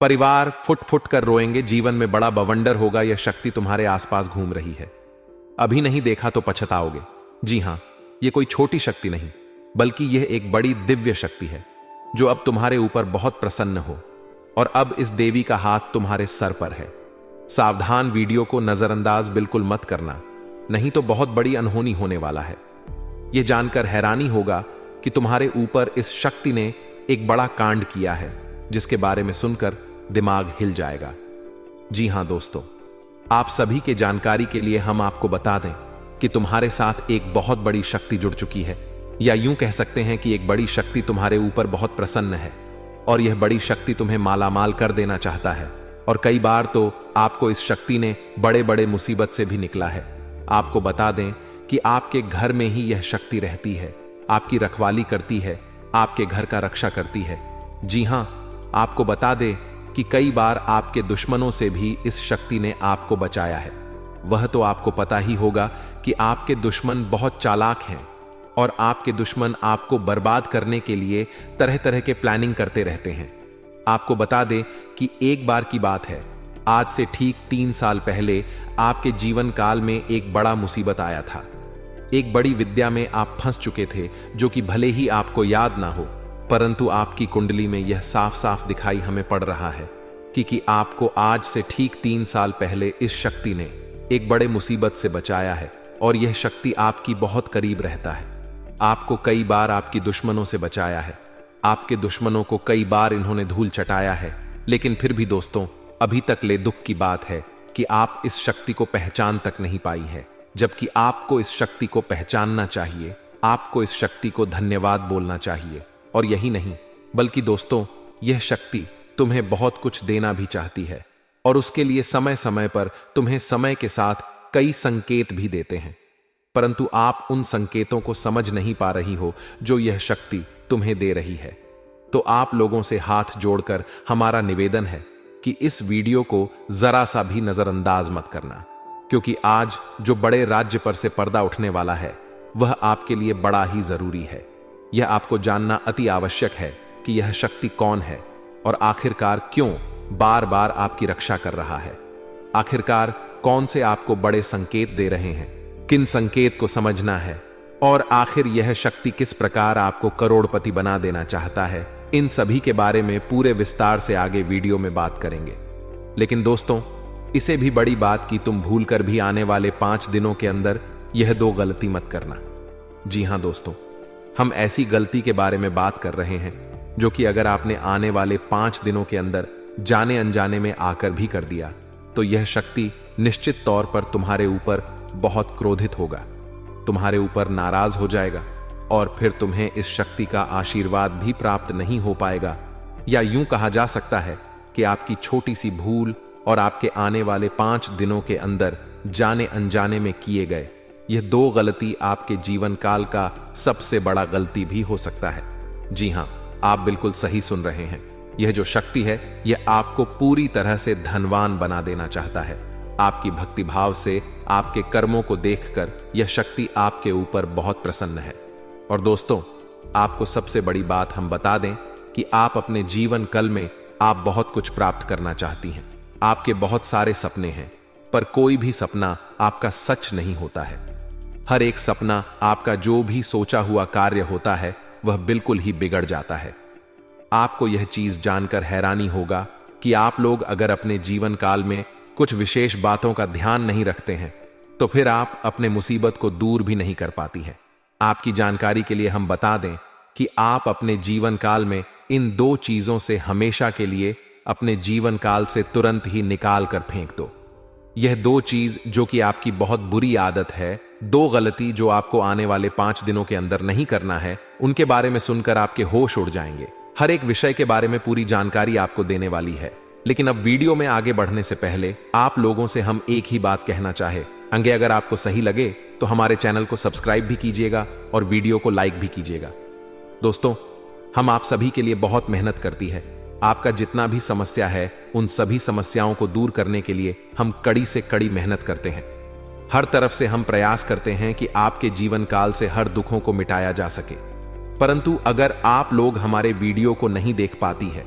परिवार foot foot कर रोएंगे, जीवन में बड़ा बवंडर होगा, यह शक्ति तुम्हारे आसपास घूम रही है। अभी नहीं देखा तो पछताओगे। जी हां, यह कोई छोटी शक्ति नहीं, बल्कि यह एक बड़ी दिव्य शक्ति है जो अब तुम्हारे ऊपर बहुत प्रसन्न हो। और अब इस देवी का हाथ तुम्हारे सर पर है। सावधान, वीडियो को नजरअंदाज बिल्कुल मत करना, नहीं तो बहुत बड़ी अनहोनी होने वाला है। यह जानकर हैरानी होगा कि तुम्हारे ऊपर इस शक्ति ने एक बड़ा कांड किया है, जिसके बारे में सुनकर दिमाग हिल जाएगा। जी हां दोस्तों, आप सभी के जानकारी के लिए हम आपको बता दें कि तुम्हारे साथ एक बहुत बड़ी शक्ति जुड़ चुकी है, या यूं कह सकते हैं कि एक बड़ी शक्ति तुम्हारे ऊपर बहुत प्रसन्न है। और यह बड़ी शक्ति तुम्हें मालामाल कर देना चाहता है। और कई बार तो आपको इस शक्ति ने बड़े बड़े मुसीबत से भी निकला है। आपको बता दें कि आपके घर में ही यह शक्ति रहती है, आपकी रखवाली करती है, आपके घर का रक्षा करती है। जी हां, आपको बता दें कि कई बार आपके दुश्मनों से भी इस शक्ति ने आपको बचाया है। वह तो आपको पता ही होगा कि आपके दुश्मन बहुत चालाक हैं और आपके दुश्मन आपको बर्बाद करने के लिए तरह तरह के प्लानिंग करते रहते हैं। आपको बता दें कि एक बार की बात है, आज से ठीक 3 साल पहले आपके जीवन काल में एक बड़ा मुसीबत आया था। एक बड़ी विद्या में आप फंस चुके थे, जो कि भले ही आपको याद ना हो, परंतु आपकी कुंडली में यह साफ साफ दिखाई हमें पड़ रहा है कि आपको आज से ठीक 3 साल पहले इस शक्ति ने एक बड़े मुसीबत से बचाया है। और यह शक्ति आपकी बहुत करीब रहता है। आपको कई बार आपकी दुश्मनों से बचाया है, आपके दुश्मनों को कई बार इन्होंने धूल चटाया है। लेकिन फिर भी दोस्तों, अभी तक ले दुख की बात है कि आप इस शक्ति को पहचान तक नहीं पाई है, जबकि आपको इस शक्ति को पहचानना चाहिए। आपको इस शक्ति को धन्यवाद बोलना चाहिए। और यही नहीं, बल्कि दोस्तों, यह शक्ति तुम्हें बहुत कुछ देना भी चाहती है, और उसके लिए समय समय पर तुम्हें समय के साथ कई संकेत भी देते हैं। परंतु आप उन संकेतों को समझ नहीं पा रही हो जो यह शक्ति तुम्हें दे रही है। तो आप लोगों से हाथ जोड़कर हमारा निवेदन है कि इस वीडियो को जरा सा भी नजरअंदाज मत करना, क्योंकि आज जो बड़े राज्य पर से पर्दा उठने वाला है, वह आपके लिए बड़ा ही जरूरी है। यह आपको जानना अति आवश्यक है कि यह शक्ति कौन है और आखिरकार क्यों बार बार आपकी रक्षा कर रहा है। आखिरकार कौन से आपको बड़े संकेत दे रहे हैं, किन संकेत को समझना है, और आखिर यह शक्ति किस प्रकार आपको करोड़पति बना देना चाहता है। इन सभी के बारे में पूरे विस्तार से आगे वीडियो में बात करेंगे। लेकिन दोस्तों, इसे भी बड़ी बात कि तुम भूलकर भी आने वाले 5 दिनों के अंदर यह 2 गलती मत करना। जी हां दोस्तों, हम ऐसी गलती के बारे में बात कर रहे हैं जो कि अगर आपने आने वाले 5 दिनों के अंदर जाने अनजाने में आकर भी कर दिया, तो यह शक्ति निश्चित तौर पर तुम्हारे ऊपर बहुत क्रोधित होगा, तुम्हारे ऊपर नाराज हो जाएगा, और फिर तुम्हें इस शक्ति का आशीर्वाद भी प्राप्त नहीं हो पाएगा। या यूं कहा जा सकता है कि आपकी छोटी सी भूल और आपके आने वाले 5 दिनों के अंदर जाने अनजाने में किए गए यह 2 गलती आपके जीवन काल का सबसे बड़ा गलती भी हो सकता है। जी हां, आप बिल्कुल सही सुन रहे हैं। यह जो शक्ति है, यह आपको पूरी तरह से धनवान बना देना चाहता है। आपकी भक्ति भाव से, आपके कर्मों को देखकर यह शक्ति आपके ऊपर बहुत प्रसन्न है। और दोस्तों, आपको सबसे बड़ी बात हम बता दें कि आप अपने जीवन काल में आप बहुत कुछ प्राप्त करना चाहती हैं। आपके बहुत सारे सपने हैं, पर कोई भी सपना आपका सच नहीं होता है। हर एक सपना, आपका जो भी सोचा हुआ कार्य होता है, वह बिल्कुल ही बिगड़ जाता है। आपको यह चीज जानकर हैरानी होगा कि आप लोग अगर अपने जीवन काल में कुछ विशेष बातों का ध्यान नहीं रखते हैं, तो फिर आप अपने मुसीबत को दूर भी नहीं कर पाती हैं। आपकी जानकारी के लिए हम बता दें कि आप अपने जीवन काल में इन 2 चीजों से हमेशा के लिए अपने जीवन काल से तुरंत ही निकाल कर फेंक दो। यह 2 चीज जो कि आपकी बहुत बुरी आदत है, 2 गलती जो आपको आने वाले 5 दिनों के अंदर नहीं करना है, उनके बारे में सुनकर आपके होश उड़ जाएंगे। हर एक विषय के बारे में पूरी जानकारी आपको देने वाली है। लेकिन अब वीडियो में आगे बढ़ने से पहले आप लोगों से हम एक ही बात कहना चाहेंगे, अगर आपको सही लगे तो हमारे चैनल को सब्सक्राइब भी कीजिएगा और वीडियो को लाइक भी कीजिएगा। दोस्तों, हम आप सभी के लिए बहुत मेहनत करती है। आपका जितना भी समस्या है, उन सभी समस्याओं को दूर करने के लिए हम कड़ी से कड़ी मेहनत करते हैं। हर तरफ से हम प्रयास करते हैं कि आपके जीवन काल से हर दुखों को मिटाया जा सके। परंतु अगर आप लोग हमारे वीडियो को नहीं देख पाती है,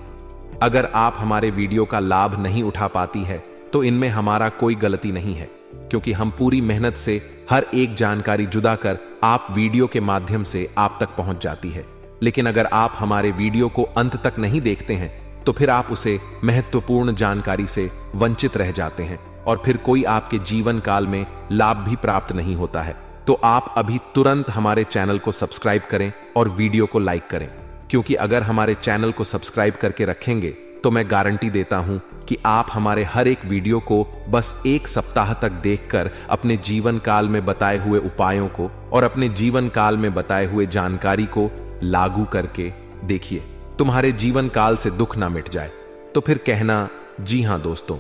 अगर आप हमारे वीडियो का लाभ नहीं उठा पाती है तो इनमें हमारा कोई गलती नहीं है, क्योंकि हम पूरी मेहनत से हर एक जानकारी जुदा कर आप वीडियो के माध्यम से आप तक पहुंच जाती है। लेकिन अगर आप हमारे वीडियो को अंत तक नहीं देखते हैं तो फिर आप उसे महत्वपूर्ण जानकारी से वंचित रह जाते हैं और फिर कोई आपके जीवन काल में लाभ भी प्राप्त नहीं होता है। तो आप अभी तुरंत हमारे चैनल को सब्सक्राइब करें और वीडियो को लाइक करें, क्योंकि अगर हमारे चैनल को सब्सक्राइब करके रखेंगे तो मैं गारंटी देता हूं कि आप हमारे हर एक वीडियो को बस 1 सप्ताह तक देखकर अपने जीवन काल में बताए हुए उपायों को और अपने जीवन काल में बताए हुए जानकारी को लागू करके देखिए, तुम्हारे जीवन काल से दुख ना मिट जाए। तो फिर कहना, जी हां दोस्तों,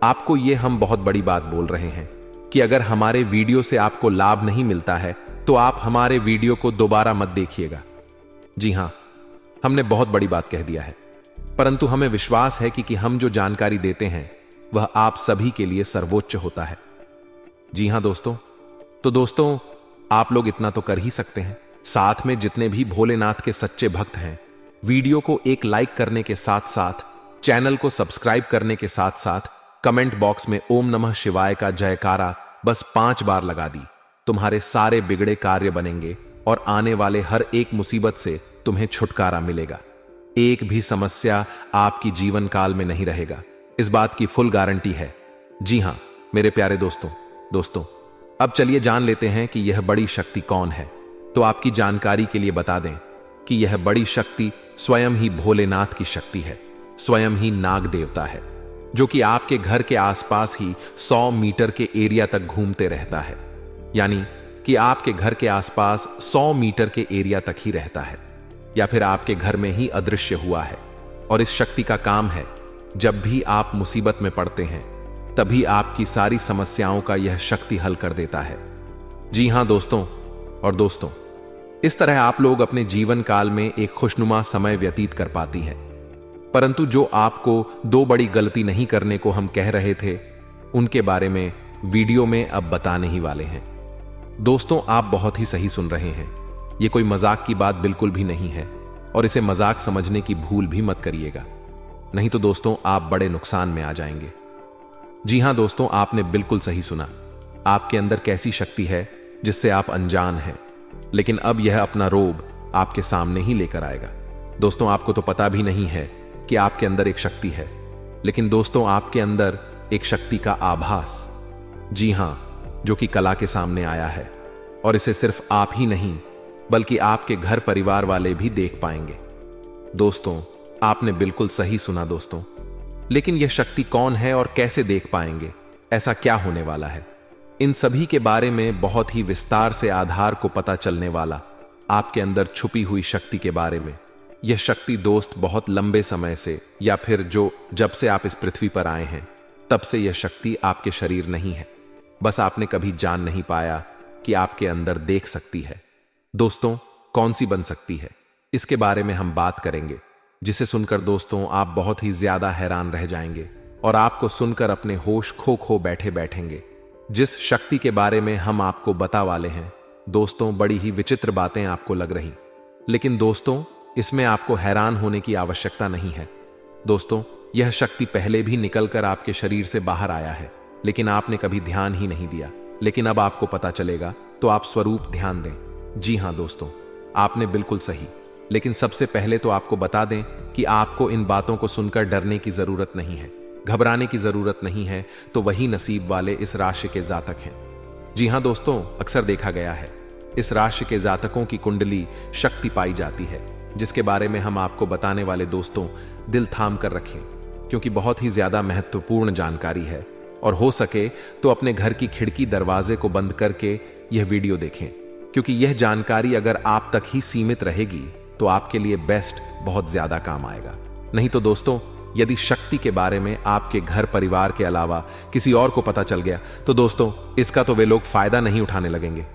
आपको ये हम बहुत बड़ी बात बोल रहे हैं कि अगर हमारे वीडियो से आपको लाभ नहीं मिलता है तो आप हमारे वीडियो को दोबारा मत देखिएगा। जी हां, हमने बहुत बड़ी बात कह दिया है, परंतु हमें विश्वास है कि हम जो जानकारी देते हैं वह आप सभी के लिए सर्वोच्च होता है। जी हां दोस्तों, तो दोस्तों आप लोग इतना तो कर ही सकते हैं, साथ में जितने भी भोलेनाथ के सच्चे भक्त हैं, वीडियो को एक लाइक करने के साथ साथ चैनल को सब्सक्राइब करने के साथ साथ कमेंट बॉक्स में ओम नमः शिवाय का जयकारा बस 5 बार लगा दी। तुम्हारे सारे बिगड़े कार्य बनेंगे और आने वाले हर एक मुसीबत से तुम्हें छुटकारा मिलेगा। एक भी समस्या आपकी जीवन काल में नहीं रहेगा, इस बात की फुल गारंटी है। जी हां मेरे प्यारे दोस्तों, अब चलिए जान लेते हैं कि यह बड़ी शक्ति कौन है। तो आपकी जानकारी के लिए बता दें कि यह बड़ी शक्ति स्वयं ही भोलेनाथ की शक्ति है, स्वयं ही नाग देवता है, जो कि आपके घर के आसपास ही 100 मीटर के एरिया तक घूमते रहता है। यानी कि आपके घर के आसपास 100 मीटर के एरिया तक ही रहता है, या फिर आपके घर में ही अदृश्य हुआ है। और इस शक्ति का काम है, जब भी आप मुसीबत में पड़ते हैं तभी आपकी सारी समस्याओं का यह शक्ति हल कर देता है। जी हां दोस्तों, और दोस्तों इस तरह आप लोग अपने जीवन काल में एक खुशनुमा समय व्यतीत कर पाती हैं। परंतु जो आपको 2 बड़ी गलती नहीं करने को हम कह रहे थे, उनके बारे में वीडियो में अब बताने ही वाले हैं। दोस्तों आप बहुत ही सही सुन रहे हैं, ये कोई मजाक की बात बिल्कुल भी नहीं है और इसे मजाक समझने की भूल भी मत करिएगा, नहीं तो दोस्तों आप बड़े नुकसान में आ जाएंगे। जी हां दोस्तों, आपने बिल्कुल सही सुना। आपके अंदर कैसी शक्ति है जिससे आप अनजान हैं, लेकिन अब यह अपना रोब आपके सामने ही लेकर आएगा। दोस्तों आपको तो पता भी नहीं है कि आपके अंदर एक शक्ति है, लेकिन दोस्तों आपके अंदर एक शक्ति का आभास, जी हां, जो कि कला के सामने आया है, और इसे सिर्फ आप ही नहीं बल्कि आपके घर परिवार वाले भी देख पाएंगे। दोस्तों आपने बिल्कुल सही सुना दोस्तों, लेकिन यह शक्ति कौन है और कैसे देख पाएंगे, ऐसा क्या होने वाला है, इन सभी के बारे में बहुत ही विस्तार से आधार को पता चलने वाला आपके अंदर छुपी हुई शक्ति के बारे में। यह शक्ति दोस्त बहुत लंबे समय से, या फिर जब से आप इस पृथ्वी पर आए हैं तब से यह शक्ति आपके शरीर नहीं है, बस आपने कभी जान नहीं पाया कि आपके अंदर देख सकती है। दोस्तों कौन सी बन सकती है, इसके बारे में हम बात करेंगे, जिसे सुनकर दोस्तों आप बहुत ही ज्यादा हैरान रह जाएंगे और आपको सुनकर अपने होश खो बैठेंगे। जिस शक्ति के बारे में हम आपको बता वाले हैं दोस्तों, बड़ी ही विचित्र बातें आपको लग रही, लेकिन दोस्तों इसमें आपको हैरान होने की आवश्यकता नहीं है। दोस्तों यह शक्ति पहले भी निकलकर आपके शरीर से बाहर आया है, लेकिन आपने कभी ध्यान ही नहीं दिया, लेकिन अब आपको पता चलेगा, तो आप स्वरूप ध्यान दें। जी हां दोस्तों, आपने बिल्कुल सही, लेकिन सबसे पहले तो आपको बता दें कि आपको इन बातों को सुनकर डरने की जरूरत नहीं है, घबराने की जरूरत नहीं है, तो वही नसीब वाले इस राशि के जातक हैं। जी हां दोस्तों, अक्सर देखा गया है इस राशि के जातकों की कुंडली शक्ति पाई जाती है, जिसके बारे में हम आपको बताने वाले दोस्तों दिल थाम कर रखें, क्योंकि बहुत ही ज्यादा महत्वपूर्ण जानकारी है, और हो सके तो अपने घर की खिड़की दरवाजे को बंद करके यह वीडियो देखें, क्योंकि यह जानकारी अगर आप तक ही सीमित रहेगी तो आपके लिए बेस्ट बहुत ज्यादा काम आएगा। नहीं तो दोस्तों यदि शक्ति के बारे में आपके घर परिवार के अलावा किसी और को पता चल गया तो दोस्तों इसका तो वे लोग फायदा नहीं उठाने लगेंगे।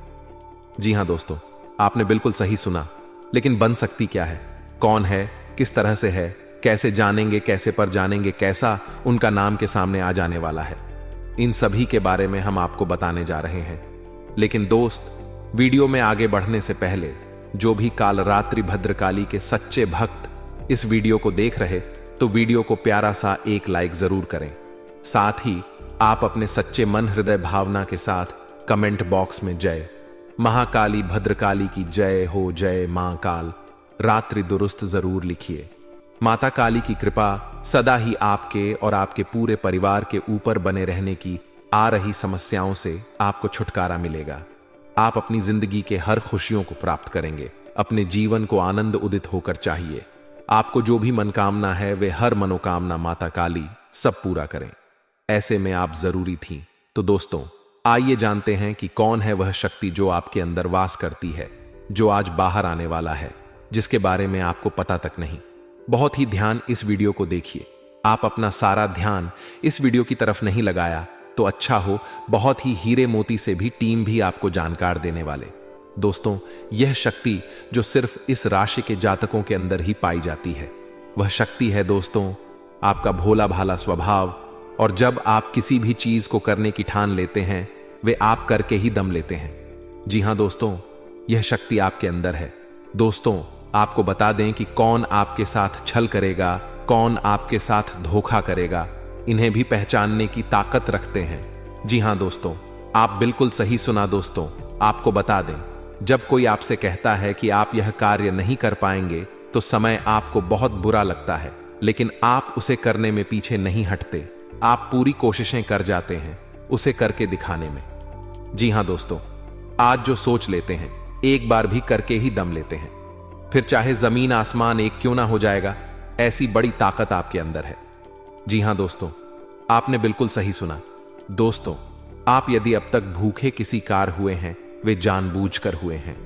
जी हां दोस्तों, आपने बिल्कुल सही सुना, लेकिन बन सकती क्या है, कौन है, किस तरह से है, कैसे जानेंगे, कैसे पर जानेंगे, कैसा उनका नाम के सामने आ जाने वाला है, इन सभी के बारे में हम आपको बताने जा रहे हैं। लेकिन दोस्त वीडियो में आगे बढ़ने से पहले जो भी कालरात्रि भद्रकाली के सच्चे भक्त इस वीडियो को देख रहे तो वीडियो को प्यारा सा एक लाइक जरूर करें। साथ ही आप अपने सच्चे मन हृदय भावना के साथ कमेंट बॉक्स में जय महाकाली भद्रकाली की जय हो, जय मां काल रात्रि दुरुस्त जरूर लिखिए। माता काली की कृपा सदा ही आपके और आपके पूरे परिवार के ऊपर बने रहने की आ रही समस्याओं से आपको छुटकारा मिलेगा। आप अपनी जिंदगी के हर खुशियों को प्राप्त करेंगे। अपने जीवन को आनंद उदित होकर चाहिए। आपको जो भी मनोकामना है वे हर मनोकामना माता काली सब पूरा करें। ऐसे में आप जरूरी थी। तो दोस्तों, आइए जानते हैं कि कौन है वह शक्ति जो आपके अंदर वास करती है, जो आज बाहर आने वाला है, जिसके बारे में आपको पता तक नहीं। बहुत ही ध्यान इस वीडियो को देखिए। आप अपना सारा ध्यान इस वीडियो की तरफ नहीं लगाया तो अच्छा हो, बहुत ही हीरे मोती से भी टीम भी आपको जानकार देने वाले। दोस्तों, यह शक्ति जो सिर्फ इस राशि के जातकों के अंदर ही पाई जाती है, वह शक्ति है दोस्तों आपका भोला भाला स्वभाव। और जब आप किसी भी चीज को करने की ठान लेते हैं, वे आप करके ही दम लेते हैं। जी हां दोस्तों, यह शक्ति आपके अंदर है। दोस्तों, आपको बता दें कि कौन आपके साथ छल करेगा, कौन आपके साथ धोखा करेगा, इन्हें भी पहचानने की ताकत रखते हैं। जी हां दोस्तों, आप बिल्कुल सही सुना। दोस्तों, आपको बता दें, जब कोई आपसे कहता है कि आप यह कार्य नहीं कर पाएंगे तो समय आपको बहुत बुरा लगता है, लेकिन आप उसे करने में पीछे नहीं हटते। आप पूरी कोशिशें कर जाते हैं उसे करके दिखाने में। जी हां दोस्तों, आज जो सोच लेते हैं एक बार भी करके ही दम लेते हैं, फिर चाहे जमीन आसमान एक क्यों ना हो जाएगा। ऐसी बड़ी ताकत आपके अंदर है। जी हां दोस्तों, आपने बिल्कुल सही सुना। दोस्तों, आप यदि अब तक भूखे किसी कार हुए हैं, वे जानबूझकर हुए हैं।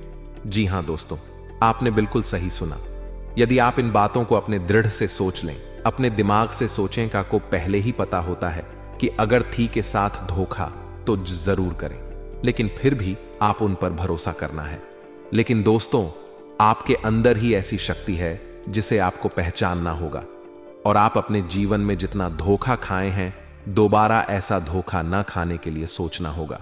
जी हां दोस्तों, आपने बिल्कुल सही सुना। यदि आप इन बातों को अपने दृढ़ से सोच लें, अपने दिमाग से सोचें का को पहले ही पता होता है कि अगर थी के साथ धोखा तो जरूर करें, लेकिन फिर भी आप उन पर भरोसा करना है। लेकिन दोस्तों, आपके अंदर ही ऐसी शक्ति है जिसे आपको पहचानना होगा, और आप अपने जीवन में जितना धोखा खाए हैं, दोबारा ऐसा धोखा न खाने के लिए सोचना होगा।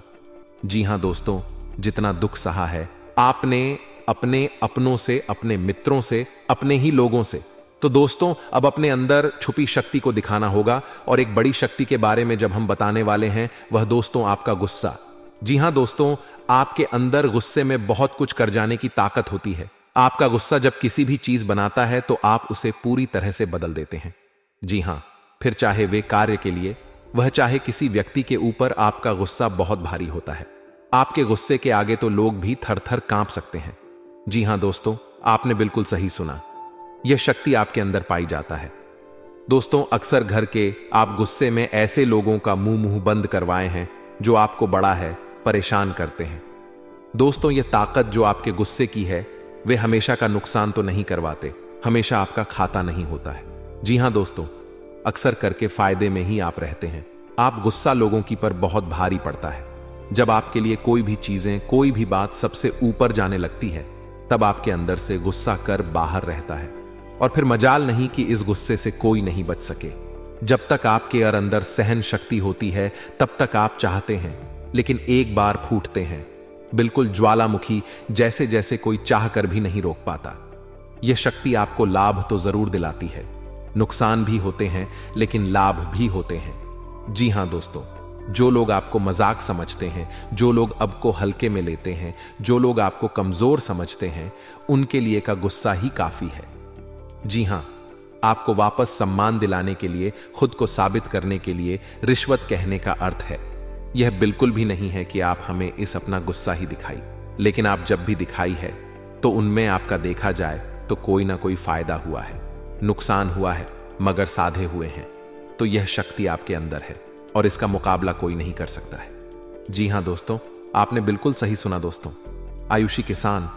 जी हां दोस्तों, जितना दुख सहा है आपने अपने अपनों से, अपने मित्रों से, अपने ही लोगों से, तो दोस्तों अब अपने अंदर छुपी शक्ति को दिखाना होगा। और एक बड़ी शक्ति के बारे में जब हम बताने वाले हैं, वह दोस्तों आपका गुस्सा। जी हां दोस्तों, आपके अंदर गुस्से में बहुत कुछ कर जाने की ताकत होती है। आपका गुस्सा जब किसी भी चीज बनाता है तो आप उसे पूरी तरह से बदल देते हैं। जी हां, फिर चाहे वे कार्य के लिए, वह चाहे किसी व्यक्ति के ऊपर, आपका गुस्सा बहुत भारी होता है। आपके गुस्से के आगे तो लोग भी थर थर कांप सकते हैं। जी हां दोस्तों, आपने बिल्कुल सही सुना। यह शक्ति आपके अंदर पाई जाता है। दोस्तों, अक्सर घर के आप गुस्से में ऐसे लोगों का मुंह बंद करवाए हैं जो आपको बड़ा है परेशान करते हैं। दोस्तों, यह ताकत जो आपके गुस्से की है, वे हमेशा का नुकसान तो नहीं करवाते, हमेशा आपका खाता नहीं होता है। जी हां दोस्तों, अक्सर करके फायदे में ही आप रहते हैं। आप गुस्सा लोगों की पर बहुत भारी पड़ता है। जब आपके लिए कोई भी चीजें, कोई भी बात सबसे ऊपर जाने लगती है, तब आपके अंदर से गुस्सा कर बाहर रहता है, और फिर मजाल नहीं कि इस गुस्से से कोई नहीं बच सके। जब तक आपके अंदर सहन शक्ति होती है, तब तक आप चाहते हैं, लेकिन एक बार फूटते हैं, बिल्कुल ज्वालामुखी जैसे जैसे कोई चाह कर भी नहीं रोक पाता। यह शक्ति आपको लाभ तो जरूर दिलाती है, नुकसान भी होते हैं, लेकिन लाभ भी होते हैं। जी हां दोस्तों, जो लोग आपको मजाक समझते हैं, जो लोग अब को हल्के में लेते हैं, जो लोग आपको कमजोर समझते हैं, उनके लिए का गुस्सा ही काफी है। जी हां, आपको वापस सम्मान दिलाने के लिए, खुद को साबित करने के लिए रिश्वत कहने का अर्थ है। यह बिल्कुल भी नहीं है कि आप हमें इस अपना गुस्सा ही दिखाई, लेकिन आप जब भी दिखाई है तो उनमें आपका देखा जाए तो कोई ना कोई फायदा हुआ है, नुकसान हुआ है, मगर साधे हुए हैं। तो यह शक्ति आपके अंदर है और इसका मुकाबला कोई नहीं कर सकता है। जी हां दोस्तों, आपने बिल्कुल सही सुना। दोस्तों, आयुषी किसान,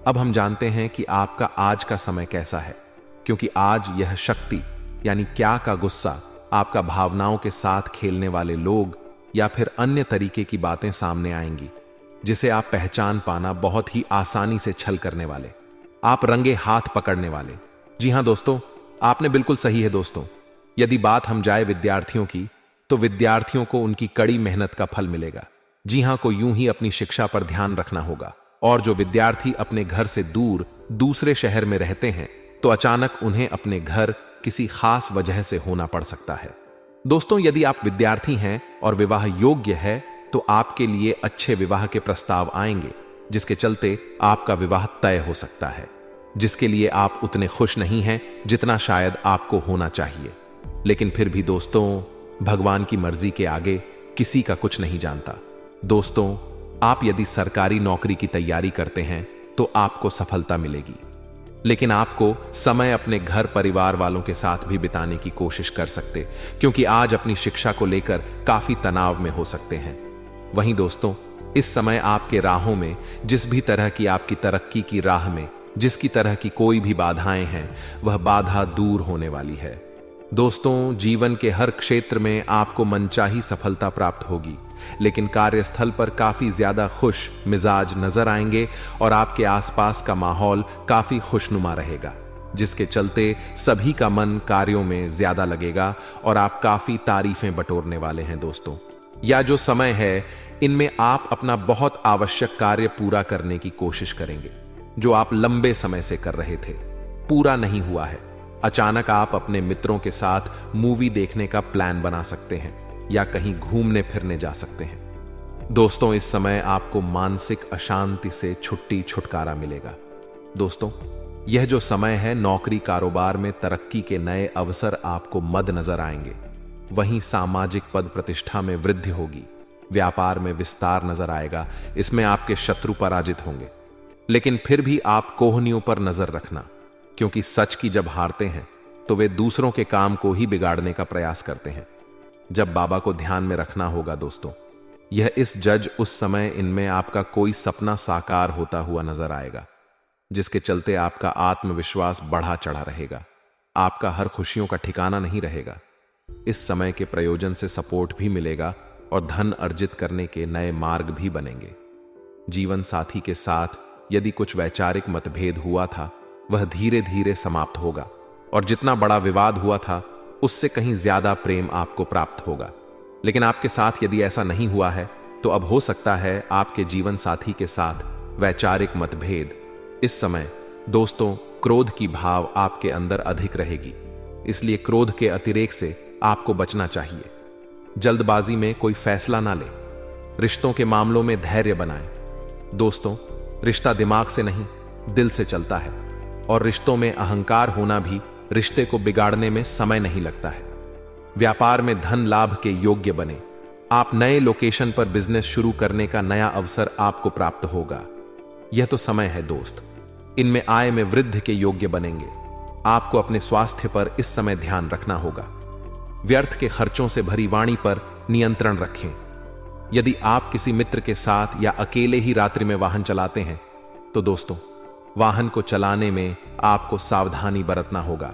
अब हम जानते हैं कि आपका आज का समय कैसा है, क्योंकि आज यह शक्ति यानी क्या का गुस्सा आपका भावनाओं के साथ खेलने वाले लोग या फिर अन्य तरीके की बातें सामने आएंगी, जिसे आप पहचान पाना बहुत ही आसानी से छल करने वाले, आप रंगे हाथ पकड़ने वाले। जी हां दोस्तों, आपने बिल्कुल सही है। दोस्तों, यदि बात हम जाए विद्यार्थियों की, तो विद्यार्थियों को उनकी कड़ी मेहनत का फल मिलेगा। जी हां, को यूं ही अपनी शिक्षा पर ध्यान रखना होगा। और जो विद्यार्थी अपने घर से दूर दूसरे शहर में रहते हैं, तो अचानक उन्हें अपने घर किसी खास वजह से होना पड़ सकता है। दोस्तों, यदि आप विद्यार्थी हैं और विवाह योग्य है तो आपके लिए अच्छे विवाह के प्रस्ताव आएंगे, जिसके चलते आपका विवाह तय हो सकता है, जिसके लिए आप उतने खुश नहीं हैं जितना शायद आपको होना चाहिए। लेकिन फिर भी दोस्तों, भगवान की मर्जी के आगे किसी का कुछ नहीं जानता। दोस्तों, आप यदि सरकारी नौकरी की तैयारी करते हैं तो आपको सफलता मिलेगी, लेकिन आपको समय अपने घर परिवार वालों के साथ भी बिताने की कोशिश कर सकते, क्योंकि आज अपनी शिक्षा को लेकर काफी तनाव में हो सकते हैं। वहीं दोस्तों, इस समय आपके राहों में जिस भी तरह की आपकी तरक्की की राह में जिसकी तरह की कोई भी बाधाएं हैं, वह बाधा दूर होने वाली है। दोस्तों, जीवन के हर क्षेत्र में आपको मनचाही सफलता प्राप्त होगी, लेकिन कार्यस्थल पर काफी ज्यादा खुश मिजाज नजर आएंगे और आपके आसपास का माहौल काफी खुशनुमा रहेगा, जिसके चलते सभी का मन कार्यों में ज्यादा लगेगा और आप काफी तारीफें बटोरने वाले हैं। दोस्तों, यह जो समय है, इनमें आप अपना बहुत आवश्यक कार्य पूरा करने की कोशिश करेंगे, जो आप लंबे समय से कर रहे थे, पूरा नहीं हुआ है। अचानक आप अपने मित्रों के साथ मूवी देखने का प्लान बना सकते हैं या कहीं घूमने फिरने जा सकते हैं। दोस्तों, इस समय आपको मानसिक अशांति से छुटकारा मिलेगा। दोस्तों, यह जो समय है, नौकरी कारोबार में तरक्की के नए अवसर आपको मद नजर आएंगे। वहीं सामाजिक पद प्रतिष्ठा में वृद्धि होगी, व्यापार में विस्तार नजर आएगा, इसमें आपके शत्रु पराजित होंगे। लेकिन फिर भी आप कोहनियों पर नजर रखना, क्योंकि सच की जब हारते हैं तो वे दूसरों के काम को ही बिगाड़ने का प्रयास करते हैं। जब बाबा को ध्यान में रखना होगा दोस्तों, यह इस जज उस समय इनमें आपका कोई सपना साकार होता हुआ नजर आएगा, जिसके चलते आपका आत्मविश्वास बढ़ा चढ़ा रहेगा, आपका हर खुशियों का ठिकाना नहीं रहेगा। इस समय के प्रयोजन से सपोर्ट भी मिलेगा और धन अर्जित करने के नए मार्ग भी बनेंगे। जीवन साथी के साथ यदि कुछ वैचारिक मतभेद हुआ था, वह धीरे धीरे समाप्त होगा और जितना बड़ा विवाद हुआ था उससे कहीं ज्यादा प्रेम आपको प्राप्त होगा। लेकिन आपके साथ यदि ऐसा नहीं हुआ है तो अब हो सकता है आपके जीवन साथी के साथ वैचारिक मतभेद। इस समय दोस्तों, क्रोध की भाव आपके अंदर अधिक रहेगी, इसलिए क्रोध के अतिरेक से आपको बचना चाहिए। जल्दबाजी में कोई फैसला ना ले, रिश्तों के मामलों में धैर्य बनाएं। दोस्तों, रिश्ता दिमाग से नहीं दिल से चलता है और रिश्तों में अहंकार होना भी रिश्ते को बिगाड़ने में समय नहीं लगता है। व्यापार में धन लाभ के योग्य बने, आप नए लोकेशन पर बिजनेस शुरू करने का नया अवसर आपको प्राप्त होगा। यह तो समय है दोस्त, इनमें आय में वृद्धि के योग्य बनेंगे। आपको अपने स्वास्थ्य पर इस समय ध्यान रखना होगा। व्यर्थ के खर्चों से भरी वाणी पर नियंत्रण रखें। यदि आप किसी मित्र के साथ या अकेले ही रात्रि में वाहन चलाते हैं तो दोस्तों, वाहन को चलाने में आपको सावधानी बरतना होगा।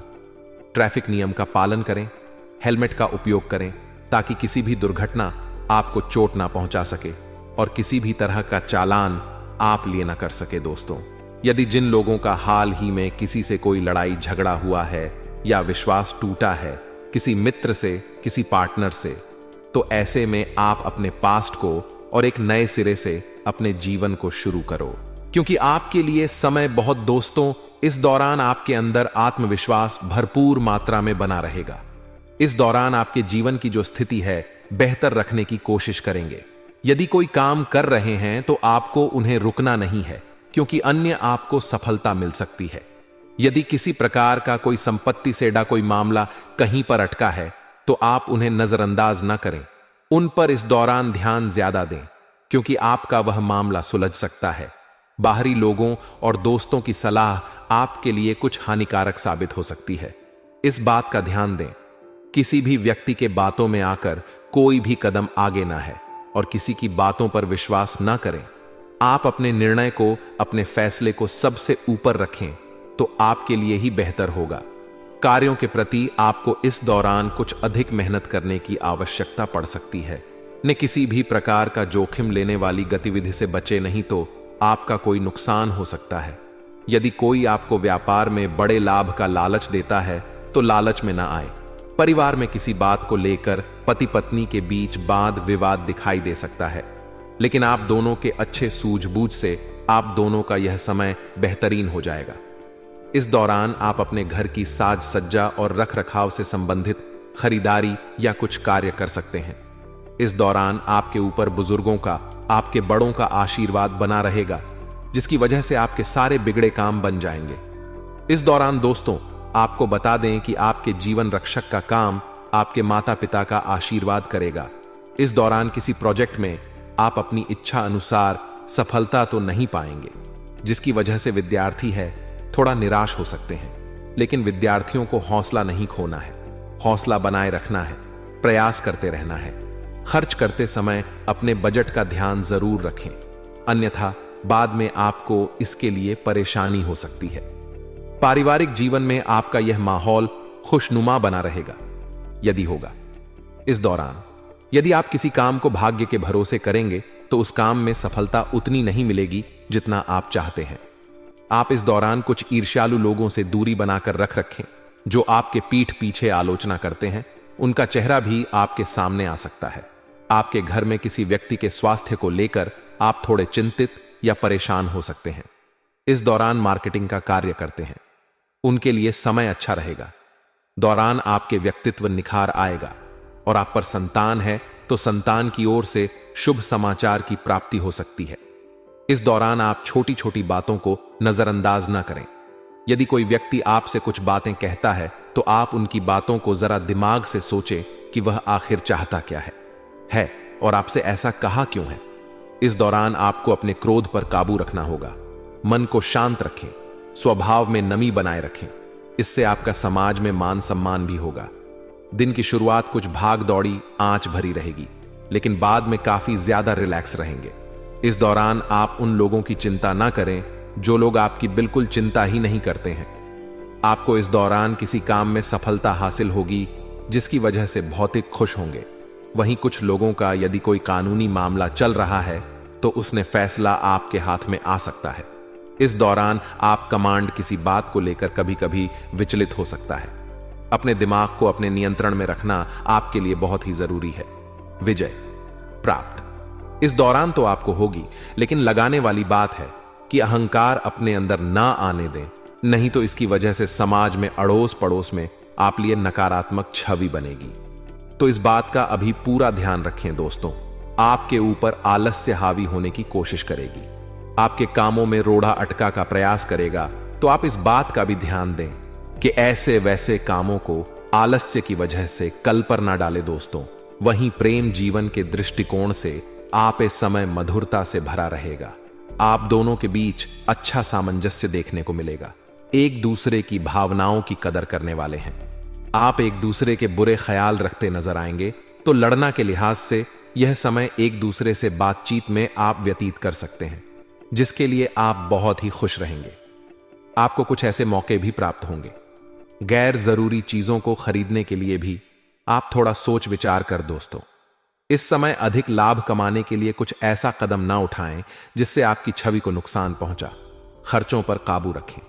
ट्रैफिक नियम का पालन करें, हेलमेट का उपयोग करें, ताकि किसी भी दुर्घटना आपको चोट ना पहुंचा सके और किसी भी तरह का चालान आप लिए ना कर सके। दोस्तों, यदि जिन लोगों का हाल ही में किसी से कोई लड़ाई झगड़ा हुआ है या विश्वास टूटा है किसी मित्र से, किसी पार्टनर से, तो ऐसे में आप अपने पास्ट को और एक नए सिरे से अपने जीवन को शुरू करो, क्योंकि आपके लिए समय बहुत दोस्तों, इस दौरान आपके अंदर आत्मविश्वास भरपूर मात्रा में बना रहेगा। इस दौरान आपके जीवन की जो स्थिति है बेहतर रखने की कोशिश करेंगे। यदि कोई काम कर रहे हैं तो आपको उन्हें रुकना नहीं है, क्योंकि अन्य आपको सफलता मिल सकती है। यदि किसी प्रकार का कोई संपत्ति से जुड़ा कोई मामला कहीं पर अटका है तो आप उन्हें नजरअंदाज न करें, उन पर इस दौरान ध्यान ज्यादा दें, क्योंकि आपका वह मामला सुलझ सकता है। बाहरी लोगों और दोस्तों की सलाह आपके लिए कुछ हानिकारक साबित हो सकती है, इस बात का ध्यान दें। किसी भी व्यक्ति के बातों में आकर कोई भी कदम आगे ना है और किसी की बातों पर विश्वास ना करें। आप अपने निर्णय को, अपने फैसले को सबसे ऊपर रखें तो आपके लिए ही बेहतर होगा। कार्यों के प्रति आपको इस दौरान कुछ अधिक मेहनत करने की आवश्यकता पड़ सकती है। ने किसी भी प्रकार का जोखिम लेने वाली गतिविधि से बचे, नहीं तो आपका कोई नुकसान हो सकता है। यदि कोई आपको व्यापार में बड़े लाभ का लालच देता है तो लालच में ना आए। परिवार में किसी बात को लेकर पति पत्नी के बीच वाद विवाद दिखाई दे सकता है, लेकिन आप दोनों के अच्छे सूझबूझ से आप दोनों का यह समय बेहतरीन हो जाएगा। इस दौरान आप अपने घर की साज सज्जा और रख रखाव से संबंधित खरीदारी या कुछ कार्य कर सकते हैं। इस दौरान आपके ऊपर बुजुर्गों का, आपके बड़ों का आशीर्वाद बना रहेगा, जिसकी वजह से आपके सारे बिगड़े काम बन जाएंगे। इस दौरान दोस्तों, आपको बता दें कि आपके जीवन रक्षक का काम आपके माता पिता का आशीर्वाद करेगा। इस दौरान किसी प्रोजेक्ट में आप अपनी इच्छा अनुसार सफलता तो नहीं पाएंगे, जिसकी वजह से विद्यार्थी है थोड़ा निराश हो सकते हैं। लेकिन विद्यार्थियों को हौसला नहीं खोना है, हौसला बनाए रखना है, प्रयास करते रहना है। खर्च करते समय अपने बजट का ध्यान जरूर रखें, अन्यथा बाद में आपको इसके लिए परेशानी हो सकती है। पारिवारिक जीवन में आपका यह माहौल खुशनुमा बना रहेगा यदि होगा। इस दौरान यदि आप किसी काम को भाग्य के भरोसे करेंगे तो उस काम में सफलता उतनी नहीं मिलेगी जितना आप चाहते हैं। आप इस दौरान कुछ ईर्ष्यालु लोगों से दूरी बनाकर रखें जो आपके पीठ पीछे आलोचना करते हैं। उनका चेहरा भी आपके सामने आ सकता है। आपके घर में किसी व्यक्ति के स्वास्थ्य को लेकर आप थोड़े चिंतित या परेशान हो सकते हैं। इस दौरान मार्केटिंग का कार्य करते हैं, उनके लिए समय अच्छा रहेगा। दौरान आपके व्यक्तित्व निखार आएगा और आप पर संतान है तो संतान की ओर से शुभ समाचार की प्राप्ति हो सकती है। इस दौरान आप छोटी छोटी बातों को नजरअंदाज न करें। यदि कोई व्यक्ति आपसे कुछ बातें कहता है तो आप उनकी बातों को जरा दिमाग से सोचें कि वह आखिर चाहता क्या है और आपसे ऐसा कहा क्यों है। इस दौरान आपको अपने क्रोध पर काबू रखना होगा। मन को शांत रखें, स्वभाव में नमी बनाए रखें, इससे आपका समाज में मान सम्मान भी होगा। दिन की शुरुआत कुछ भाग दौड़ी आंच भरी रहेगी, लेकिन बाद में काफी ज्यादा रिलैक्स रहेंगे। इस दौरान आप उन लोगों की चिंता ना करें जो लोग आपकी बिल्कुल चिंता ही नहीं करते हैं। आपको इस दौरान किसी काम में सफलता हासिल होगी जिसकी वजह से भौतिक खुश होंगे। वहीं कुछ लोगों का यदि कोई कानूनी मामला चल रहा है तो उसने फैसला आपके हाथ में आ सकता है। इस दौरान आप कमांड किसी बात को लेकर कभी कभी विचलित हो सकता है। अपने दिमाग को अपने नियंत्रण में रखना आपके लिए बहुत ही जरूरी है। विजय प्राप्त इस दौरान तो आपको होगी, लेकिन लगाने वाली बात है कि अहंकार अपने अंदर ना आने दें, नहीं तो इसकी वजह से समाज में अड़ोस पड़ोस में आप लिए नकारात्मक छवि बनेगी। तो इस बात का अभी पूरा ध्यान रखें दोस्तों। आपके ऊपर आलस्य हावी होने की कोशिश करेगी, आपके कामों में रोड़ा अटका का प्रयास करेगा। तो आप इस बात का भी ध्यान दें कि ऐसे वैसे कामों को आलस्य की वजह से कल पर ना डाले दोस्तों। वहीं प्रेम जीवन के दृष्टिकोण से आप इस समय मधुरता से भरा रहेगा। आप दोनों के बीच अच्छा सामंजस्य देखने को मिलेगा। एक दूसरे की भावनाओं की कदर करने वाले हैं। आप एक दूसरे के बुरे ख्याल रखते नजर आएंगे, तो लड़ना के लिहाज से यह समय एक दूसरे से बातचीत में आप व्यतीत कर सकते हैं, जिसके लिए आप बहुत ही खुश रहेंगे। आपको कुछ ऐसे मौके भी प्राप्त होंगे। गैर जरूरी चीजों को खरीदने के लिए भी आप थोड़ा सोच विचार कर दोस्तों। इस समय अधिक लाभ कमाने के लिए कुछ ऐसा कदम ना उठाएं जिससे आपकी छवि को नुकसान पहुंचा। खर्चों पर काबू रखें।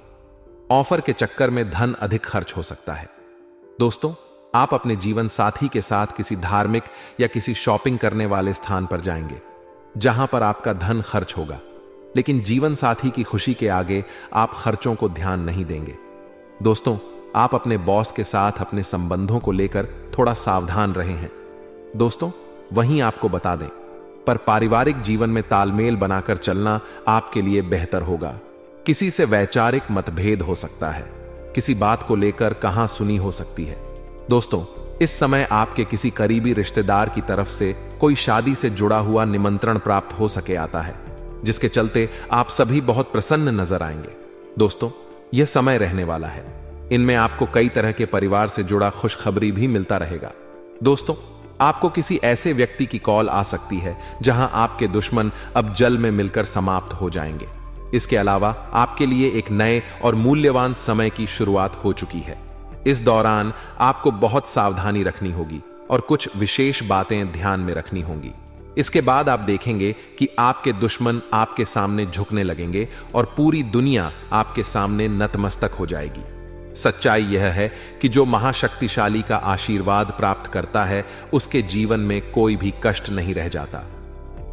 ऑफर के चक्कर में धन अधिक खर्च हो सकता है। दोस्तों, आप अपने जीवन साथी के साथ किसी धार्मिक या किसी शॉपिंग करने वाले स्थान पर जाएंगे जहां पर आपका धन खर्च होगा, लेकिन जीवन साथी की खुशी के आगे आप खर्चों को ध्यान नहीं देंगे। दोस्तों, आप अपने बॉस के साथ अपने संबंधों को लेकर थोड़ा सावधान रहे हैं। दोस्तों, वहीं आपको बता दें, पर पारिवारिक जीवन में तालमेल बनाकर चलना आपके लिए बेहतर होगा। किसी से वैचारिक मतभेद हो सकता है, किसी बात को लेकर कहां सुनी हो सकती है। दोस्तों, इस समय आपके किसी करीबी रिश्तेदार की तरफ से कोई शादी से जुड़ा हुआ निमंत्रण प्राप्त हो सके आता है, जिसके चलते आप सभी बहुत प्रसन्न नजर आएंगे। दोस्तों, यह समय रहने वाला है। इनमें आपको कई तरह के परिवार से जुड़ा खुशखबरी भी मिलता रहेगा। दोस्तों, आपको किसी ऐसे व्यक्ति की कॉल आ सकती है जहां आपके दुश्मन अब जल में मिलकर समाप्त हो जाएंगे। इसके अलावा आपके लिए एक नए और मूल्यवान समय की शुरुआत हो चुकी है। इस दौरान आपको बहुत सावधानी रखनी होगी और कुछ विशेष बातें ध्यान में रखनी होंगी। इसके बाद आप देखेंगे कि आपके दुश्मन आपके सामने झुकने लगेंगे और पूरी दुनिया आपके सामने नतमस्तक हो जाएगी। सच्चाई यह है कि जो महाशक्तिशाली का आशीर्वाद प्राप्त करता है उसके जीवन में कोई भी कष्ट नहीं रह जाता।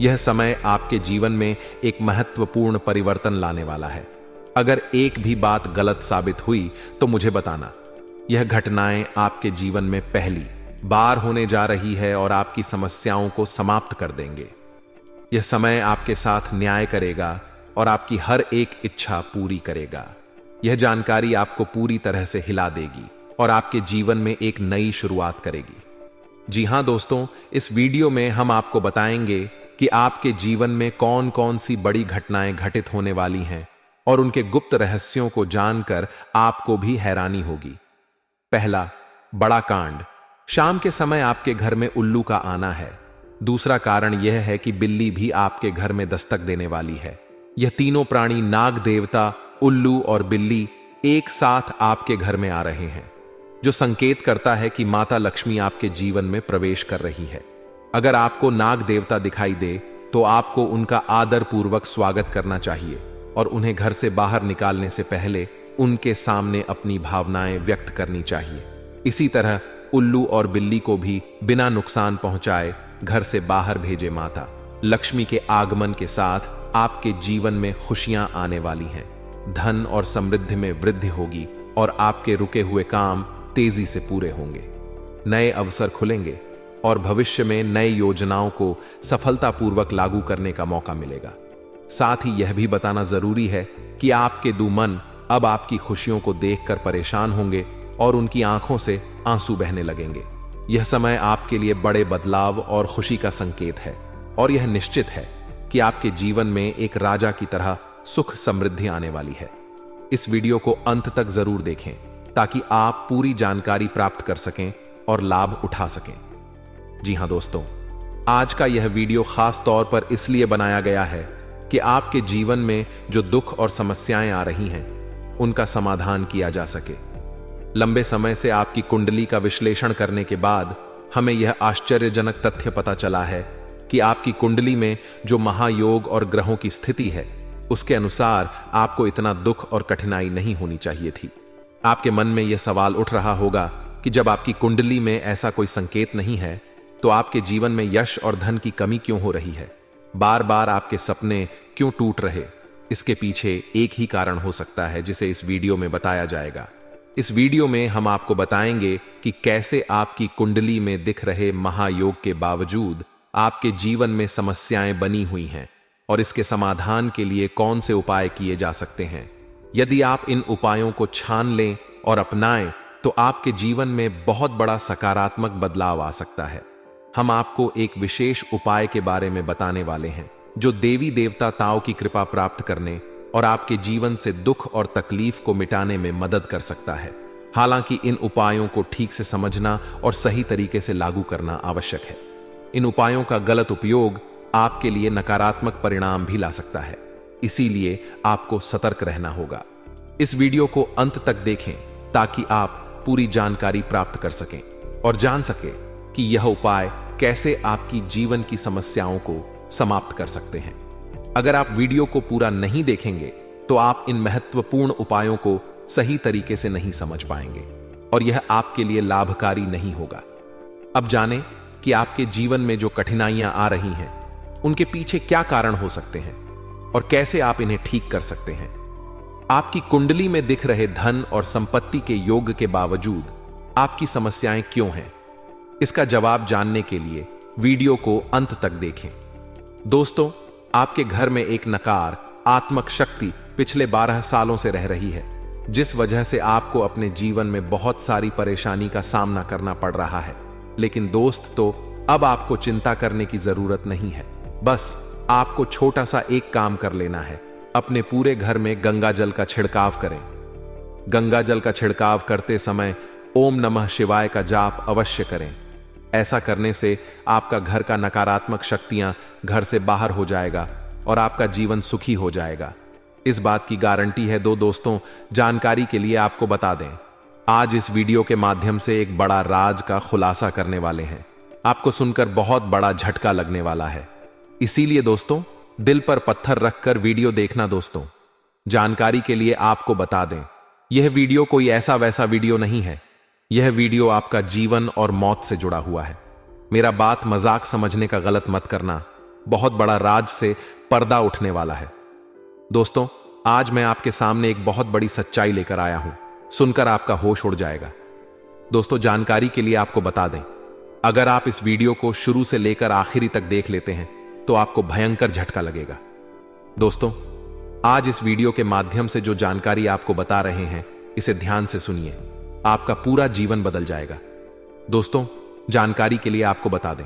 यह समय आपके जीवन में एक महत्वपूर्ण परिवर्तन लाने वाला है। अगर एक भी बात गलत साबित हुई तो मुझे बताना। यह घटनाएं आपके जीवन में पहली बार होने जा रही है और आपकी समस्याओं को समाप्त कर देंगे। यह समय आपके साथ न्याय करेगा और आपकी हर एक इच्छा पूरी करेगा। यह जानकारी आपको पूरी तरह से हिला देगी और आपके जीवन में एक नई शुरुआत करेगी। जी हां दोस्तों, इस वीडियो में हम आपको बताएंगे कि आपके जीवन में कौन कौन सी बड़ी घटनाएं घटित होने वाली हैं और उनके गुप्त रहस्यों को जानकर आपको भी हैरानी होगी। पहला बड़ा कांड, शाम के समय आपके घर में उल्लू का आना है। दूसरा कारण यह है कि बिल्ली भी आपके घर में दस्तक देने वाली है। यह तीनों प्राणी, नाग देवता, उल्लू और बिल्ली, एक साथ आपके घर में आ रहे हैं, जो संकेत करता है कि माता लक्ष्मी आपके जीवन में प्रवेश कर रही है। अगर आपको नाग देवता दिखाई दे तो आपको उनका आदर पूर्वक स्वागत करना चाहिए और उन्हें घर से बाहर निकालने से पहले उनके सामने अपनी भावनाएं व्यक्त करनी चाहिए। इसी तरह उल्लू और बिल्ली को भी बिना नुकसान पहुंचाए घर से बाहर भेजे। माता लक्ष्मी के आगमन के साथ आपके जीवन में खुशियां आने वाली हैं, धन और समृद्धि में वृद्धि होगी और आपके रुके हुए काम तेजी से पूरे होंगे। नए अवसर खुलेंगे और भविष्य में नई योजनाओं को सफलतापूर्वक लागू करने का मौका मिलेगा। साथ ही यह भी बताना जरूरी है कि आपके दुमन अब आपकी खुशियों को देखकर परेशान होंगे और उनकी आंखों से आंसू बहने लगेंगे। यह समय आपके लिए बड़े बदलाव और खुशी का संकेत है और यह निश्चित है कि आपके जीवन में एक राजा की तरह सुख समृद्धि आने वाली है। इस वीडियो को अंत तक जरूर देखें ताकि आप पूरी जानकारी प्राप्त कर सकें और लाभ उठा सकें। जी हां दोस्तों, आज का यह वीडियो खास तौर पर इसलिए बनाया गया है कि आपके जीवन में जो दुख और समस्याएं आ रही हैं, उनका समाधान किया जा सके। लंबे समय से आपकी कुंडली का विश्लेषण करने के बाद हमें यह आश्चर्यजनक तथ्य पता चला है कि आपकी कुंडली में जो महायोग और ग्रहों की स्थिति है, उसके अनुसार आपको इतना दुख और कठिनाई नहीं होनी चाहिए थी। आपके मन में यह सवाल उठ रहा होगा कि जब आपकी कुंडली में ऐसा कोई संकेत नहीं है तो आपके जीवन में यश और धन की कमी क्यों हो रही है? बार बार आपके सपने क्यों टूट रहे? इसके पीछे एक ही कारण हो सकता है जिसे इस वीडियो में बताया जाएगा। इस वीडियो में हम आपको बताएंगे कि कैसे आपकी कुंडली में दिख रहे महायोग के बावजूद आपके जीवन में समस्याएं बनी हुई हैं और इसके समाधान के लिए कौन से उपाय किए जा सकते हैं। यदि आप इन उपायों को छान लें और अपनाएं तो आपके जीवन में बहुत बड़ा सकारात्मक बदलाव आ सकता है। हम आपको एक विशेष उपाय के बारे में बताने वाले हैं जो देवी देवताओं की कृपा प्राप्त करने और आपके जीवन से दुख और तकलीफ को मिटाने में मदद कर सकता है। हालांकि इन उपायों को ठीक से समझना और सही तरीके से लागू करना आवश्यक है। इन उपायों का गलत उपयोग आपके लिए नकारात्मक परिणाम भी ला सकता है, इसीलिए आपको सतर्क रहना होगा। इस वीडियो को अंत तक देखें ताकि आप पूरी जानकारी प्राप्त कर सकें और जान सकें कि यह उपाय कैसे आपकी जीवन की समस्याओं को समाप्त कर सकते हैं। अगर आप वीडियो को पूरा नहीं देखेंगे तो आप इन महत्वपूर्ण उपायों को सही तरीके से नहीं समझ पाएंगे और यह आपके लिए लाभकारी नहीं होगा। अब जानें कि आपके जीवन में जो कठिनाइयां आ रही हैं, उनके पीछे क्या कारण हो सकते हैं और कैसे आप इन्हें ठीक कर सकते हैं। आपकी कुंडली में दिख रहे धन और संपत्ति के योग के बावजूद आपकी समस्याएं क्यों हैं? इसका जवाब जानने के लिए वीडियो को अंत तक देखें। दोस्तों, आपके घर में एक नकारात्मक शक्ति पिछले 12 सालों से रह रही है, जिस वजह से आपको अपने जीवन में बहुत सारी परेशानी का सामना करना पड़ रहा है। लेकिन दोस्त, तो अब आपको चिंता करने की जरूरत नहीं है। बस आपको छोटा सा एक काम कर लेना है। अपने पूरे घर में गंगा जल का छिड़काव करें। गंगा जल का छिड़काव करते समय ओम नमः शिवाय का जाप अवश्य करें। ऐसा करने से आपका घर का नकारात्मक शक्तियां घर से बाहर हो जाएगा और आपका जीवन सुखी हो जाएगा। इस बात की गारंटी है। दोस्तों, जानकारी के लिए आपको बता दें, आज इस वीडियो के माध्यम से एक बड़ा राज का खुलासा करने वाले हैं। आपको सुनकर बहुत बड़ा झटका लगने वाला है, इसीलिए दोस्तों दिल पर पत्थर रखकर वीडियो देखना। दोस्तों, जानकारी के लिए आपको बता दें, यह वीडियो कोई ऐसा वैसा वीडियो नहीं है। यह वीडियो आपका जीवन और मौत से जुड़ा हुआ है। मेरा बात मजाक समझने का गलत मत करना। बहुत बड़ा राज से पर्दा उठने वाला है। दोस्तों, आज मैं आपके सामने एक बहुत बड़ी सच्चाई लेकर आया हूं। सुनकर आपका होश उड़ जाएगा। दोस्तों, जानकारी के लिए आपको बता दें, अगर आप इस वीडियो को शुरू से लेकर आखिरी तक देख लेते हैं तो आपको भयंकर झटका लगेगा। दोस्तों, आज इस वीडियो के माध्यम से जो जानकारी आपको बता रहे हैं, इसे ध्यान से सुनिए। आपका पूरा जीवन बदल जाएगा। दोस्तों, जानकारी के लिए आपको बता दें,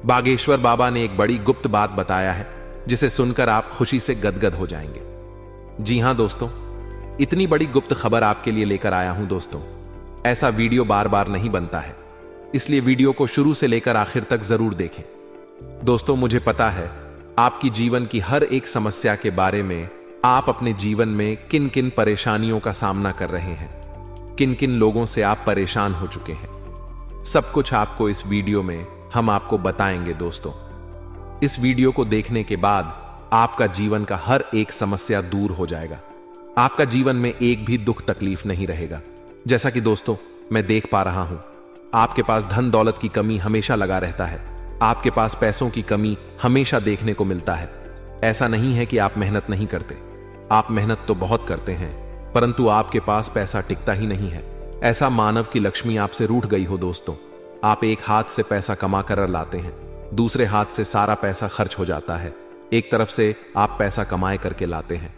बागेश्वर बाबा ने एक बड़ी गुप्त बात बताया है जिसे सुनकर आप खुशी से गदगद हो जाएंगे। जी हां दोस्तों, इतनी बड़ी गुप्त खबर आपके लिए लेकर आया हूं। दोस्तों, ऐसा वीडियो बार बार नहीं बनता है, इसलिए वीडियो को शुरू से लेकर आखिर तक जरूर देखें। दोस्तों, मुझे पता है आपकी जीवन की हर एक समस्या के बारे में, आप अपने जीवन में किन किन परेशानियों का सामना कर रहे हैं, किन किन लोगों से आप परेशान हो चुके हैं। सब कुछ आपको इस वीडियो में हम आपको बताएंगे। दोस्तों, इस वीडियो को देखने के बाद आपका जीवन का हर एक समस्या दूर हो जाएगा। आपका जीवन में एक भी दुख तकलीफ नहीं रहेगा। जैसा कि दोस्तों मैं देख पा रहा हूं, आपके पास धन दौलत की कमी हमेशा लगा रहता है। आपके पास पैसों की कमी हमेशा देखने को मिलता है। ऐसा नहीं है कि आप मेहनत नहीं करते, आप मेहनत तो बहुत करते हैं, परंतु आपके पास पैसा टिकता ही नहीं है। ऐसा मानव की लक्ष्मी आपसे रूठ गई हो। दोस्तों, आप एक हाथ से पैसा कमा कर लाते हैं, दूसरे हाथ से सारा पैसा खर्च हो जाता है। एक तरफ से आप पैसा कमाए करके लाते हैं,